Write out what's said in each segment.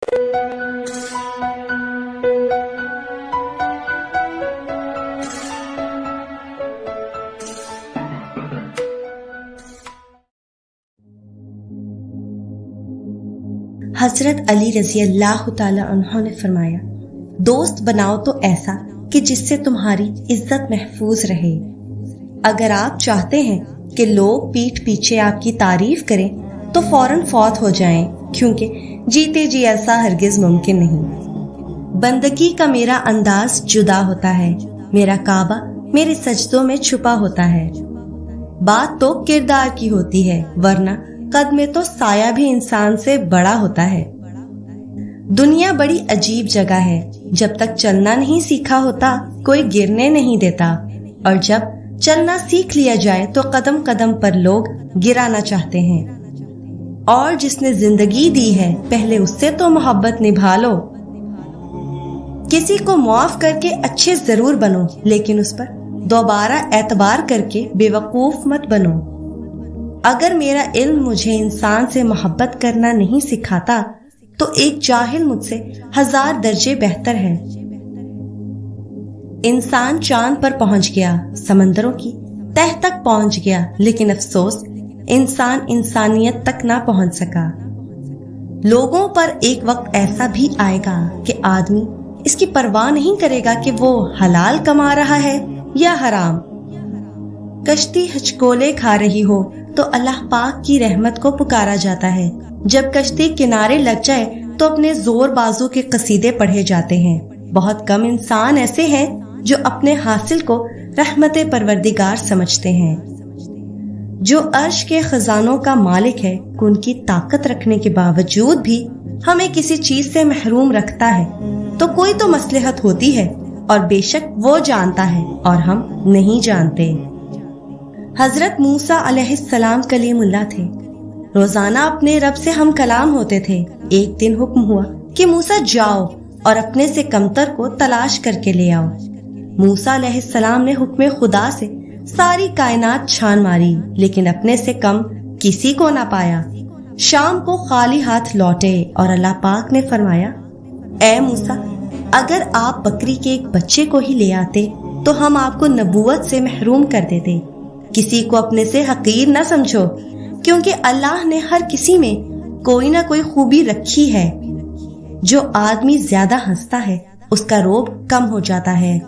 हजरत अली रजी अल्लाह तआला अन्हु ने फरमाया, दोस्त बनाओ तो ऐसा कि जिससे तुम्हारी इज्जत महफूज रहे। अगर आप चाहते हैं कि लोग पीठ पीछे आपकी तारीफ करें तो फौरन फौत हो जाएं, क्योंकि जीते जी ऐसा हरगिज मुमकिन नहीं। बंदगी का मेरा अंदाज जुदा होता है, मेरा काबा मेरे सजदों में छुपा होता है। बात तो किरदार की होती है, वरना कद में तो साया भी इंसान से बड़ा होता है। दुनिया बड़ी अजीब जगह है, जब तक चलना नहीं सीखा होता कोई गिरने नहीं देता, और जब चलना सीख लिया जाए तो कदम कदम पर लोग गिराना चाहते हैं। और जिसने जिंदगी दी है पहले उससे तो मोहब्बत निभा लो। किसी को माफ करके अच्छे जरूर बनो, लेकिन उस पर दोबारा एतबार करके बेवकूफ मत बनो। अगर मेरा इल्म मुझे इंसान से मोहब्बत करना नहीं सिखाता तो एक जाहिल मुझसे 1000 दर्जे बेहतर है। इंसान चांद पर पहुंच गया, समंदरों की तह तक पहुंच गया, लेकिन अफसोस इंसान इंसानियत तक ना पहुंच सका। लोगों पर एक वक्त ऐसा भी आएगा कि आदमी इसकी परवाह नहीं करेगा कि वो हलाल कमा रहा है या हराम। कश्ती हचकोले खा रही हो तो अल्लाह पाक की रहमत को पुकारा जाता है। जब कश्ती किनारे लग जाए तो अपने जोर बाजू के कसीदे पढ़े जाते हैं। बहुत कम इंसान ऐसे हैं जो अपने हासिल को रहमते परवरदिगार समझते हैं। जो अर्श के खजानों का मालिक है, उनकी ताकत रखने के बावजूद भी हमें किसी चीज से महरूम रखता है तो कोई तो मसलहत होती है, और बेशक वो जानता है और हम नहीं जानते। हजरत मूसा अलैहिस्सलाम कलीमुल्लाह थे। रोजाना अपने रब से हम कलाम होते थे। एक दिन हुक्म हुआ कि मूसा जाओ और अपने से कमतर को तलाश करके ले आओ। मूसा अलैहिस्सलाम ने हुक्म खुदा से सारी कायनात छान मारी, लेकिन अपने से कम किसी को ना पाया। शाम को खाली हाथ लौटे और अल्लाह पाक ने फरमाया, ए मूसा, अगर आप बकरी के एक बच्चे को ही ले आते तो हम आपको नबूवत से महरूम कर देते। किसी को अपने से हकीर न समझो, क्योंकि अल्लाह ने हर किसी में कोई ना कोई खूबी रखी है। जो आदमी ज्यादा हंसता है उसका रोब कम हो जाता है।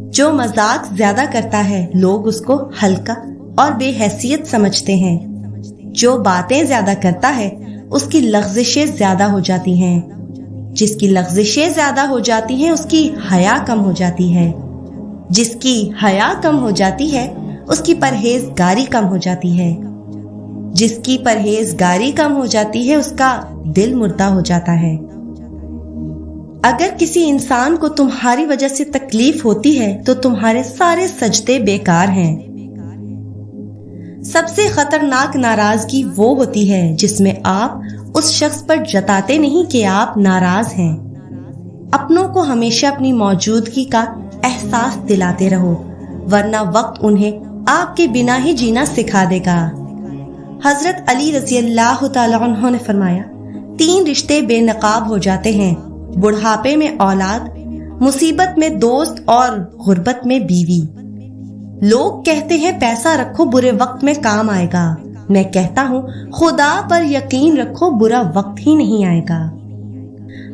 जो मजाक ज्यादा करता है लोग उसको हल्का और बेहैसियत समझते हैं। जो बातें ज्यादा करता है उसकी लग़्ज़िशें ज्यादा हो जाती हैं। जिसकी लग़्ज़िशें ज्यादा हो जाती हैं उसकी हया कम हो जाती है। जिसकी हया कम हो जाती है उसकी परहेजगारी कम हो जाती है। जिसकी परहेजगारी कम हो जाती है उसका दिल मुर्दा हो जाता है। अगर किसी इंसान को तुम्हारी वजह से तकलीफ होती है तो तुम्हारे सारे सजदे बेकार हैं। सबसे खतरनाक नाराजगी वो होती है जिसमें आप उस शख्स पर जताते नहीं कि आप नाराज हैं। अपनों को हमेशा अपनी मौजूदगी का एहसास दिलाते रहो, वरना वक्त उन्हें आपके बिना ही जीना सिखा देगा। हजरत अली रजी अल्लाह तआला अन्हु ने फरमाया, 3 रिश्ते बेनकाब हो जाते हैं, बुढ़ापे में औलाद, मुसीबत में दोस्त और गुर्बत में बीवी। लोग कहते हैं पैसा रखो बुरे वक्त में काम आएगा। मैं कहता हूँ खुदा पर यकीन रखो, बुरा वक्त ही नहीं आएगा।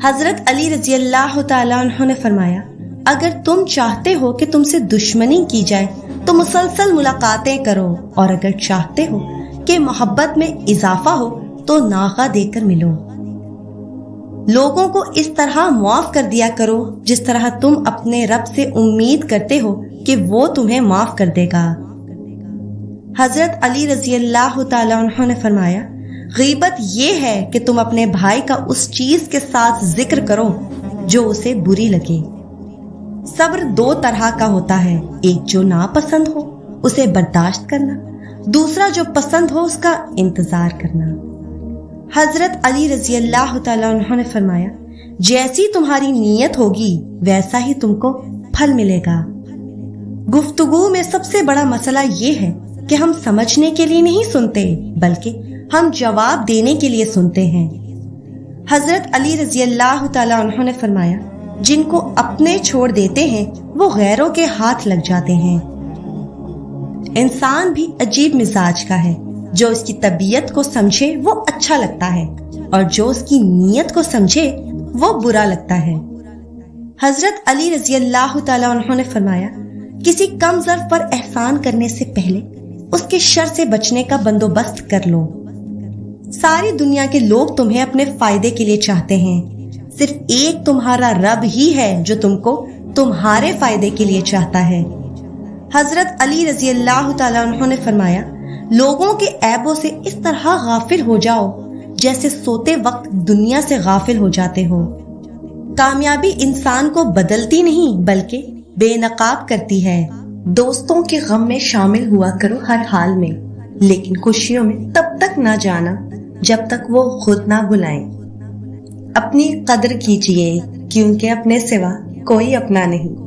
हजरत अली रजी अल्लाह तआला अन्हु ने फरमाया, अगर तुम चाहते हो कि तुमसे दुश्मनी की जाए तो मुसलसल मुलाकातें करो, और अगर चाहते हो कि मोहब्बत में इजाफा हो तो नागा देकर मिलो। लोगों को इस तरह माफ कर दिया करो जिस तरह तुम अपने रब से उम्मीद करते हो कि वो तुम्हें माफ कर देगा। हजरत अली रजी अल्लाह तआला अन्हु ने फरमाया, गीबत ये है कि तुम अपने भाई का उस चीज के साथ जिक्र करो जो उसे बुरी लगे। सब्र 2 तरह का होता है, एक जो नापसंद हो उसे बर्दाश्त करना, दूसरा जो पसंद हो उसका इंतजार करना। हजरत अली रजी अल्लाह तआला अन्हु ने फरमाया, जैसी तुम्हारी नीयत होगी वैसा ही तुमको फल मिलेगा। गुफ्तगू में सबसे बड़ा मसला ये है कि हम समझने के लिए नहीं सुनते, बल्कि हम जवाब देने के लिए सुनते हैं। حضرت علی رضی اللہ تعالیٰ عنہ نے فرمایا، جن کو اپنے چھوڑ دیتے ہیں وہ غیروں کے ہاتھ لگ جاتے ہیں۔ انسان بھی عجیب مزاج کا ہے، جو اس کی طبیعت کو سمجھے وہ اچھا لگتا ہے اور جو اس کی نیت کو سمجھے وہ برا لگتا ہے۔ حضرت علی رضی اللہ تعالیٰ عنہ نے فرمایا، کسی کم ظرف پر احسان کرنے سے پہلے اس کے شر سے بچنے کا بندوبست کر لو۔ ساری دنیا کے لوگ تمہیں اپنے فائدے کے لیے چاہتے ہیں، صرف ایک تمہارا رب ہی ہے جو تم کو تمہارے فائدے کے لیے چاہتا ہے۔ حضرت علی رضی اللہ تعالیٰ عنہ نے فرمایا، لوگوں کے عیبوں سے اس طرح غافل ہو جاؤ جیسے سوتے وقت دنیا سے غافل ہو جاتے ہو۔ کامیابی انسان کو بدلتی نہیں بلکہ بے نقاب کرتی ہے۔ دوستوں کے غم میں شامل ہوا کرو ہر حال میں، لیکن خوشیوں میں تب تک نہ جانا جب تک وہ خود نہ بلائیں۔ اپنی قدر کیجیے کیونکہ اپنے سوا کوئی اپنا نہیں۔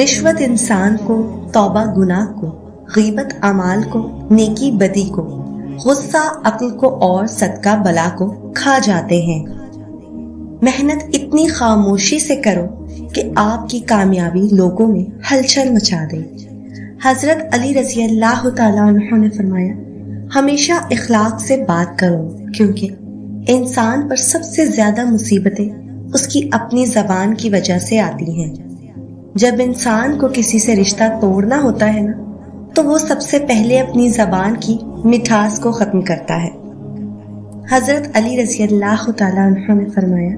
رشوت انسان کو، توبہ گناہ کو، غیبت اعمال کو، نیکی بدی کو، غصہ عقل کو اور صدقہ بلا کو کھا جاتے ہیں۔ محنت اتنی خاموشی سے کرو کہ آپ کی کامیابی لوگوں میں ہلچل مچا دے۔ حضرت علی رضی اللہ تعالیٰ عنہ نے فرمایا، ہمیشہ اخلاق سے بات کرو کیونکہ انسان پر سب سے زیادہ مصیبتیں اس کی اپنی زبان کی وجہ سے آتی ہیں۔ جب انسان کو کسی سے رشتہ توڑنا ہوتا ہے نا، تو وہ سب سے پہلے اپنی زبان کی مٹھاس کو ختم کرتا ہے۔ حضرت علی رضی اللہ تعالیٰ عنہ نے فرمایا،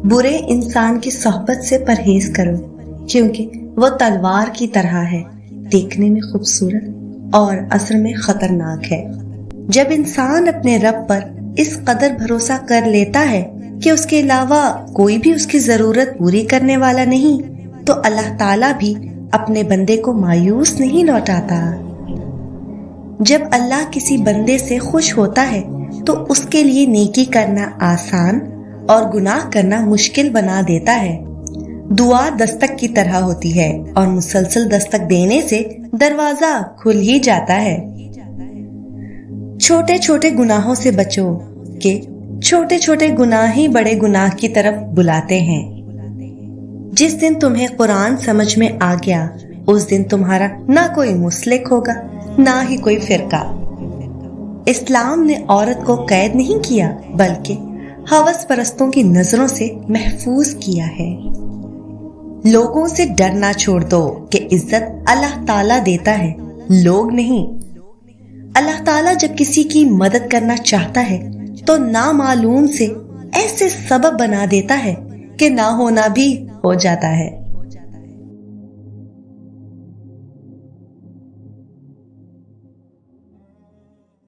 برے انسان کی صحبت سے پرہیز کرو کیونکہ وہ تلوار کی طرح ہے، دیکھنے میں خوبصورت اور اثر میں خطرناک ہے۔ جب انسان اپنے رب پر اس قدر بھروسہ کر لیتا ہے کہ اس کے علاوہ کوئی بھی اس کی ضرورت پوری کرنے والا نہیں، تو اللہ تعالیٰ بھی اپنے بندے کو مایوس نہیں لوٹاتا۔ جب اللہ کسی بندے سے خوش ہوتا ہے تو اس کے لیے نیکی کرنا آسان اور گناہ کرنا مشکل بنا دیتا ہے۔ دعا دستک کی طرح ہوتی ہے اور مسلسل دستک دینے سے دروازہ کھل ہی جاتا ہے۔ چھوٹے چھوٹے گناہوں سے بچو کہ چھوٹے چھوٹے گناہ ہی بڑے گناہ کی طرف بلاتے ہیں۔ جس دن تمہیں قرآن سمجھ میں آ گیا اس دن تمہارا نہ کوئی مسلک ہوگا نہ ہی کوئی فرقہ۔ اسلام نے عورت کو قید نہیں کیا بلکہ ہوس پرستوں کی نظروں سے محفوظ کیا ہے۔ لوگوں سے ڈرنا چھوڑ دو کہ عزت اللہ تعالیٰ دیتا ہے، لوگ نہیں۔ اللہ تعالیٰ جب کسی کی مدد کرنا چاہتا ہے تو نامعلوم سے ایسے سبب بنا دیتا ہے کہ نہ ہونا بھی ہو جاتا ہے۔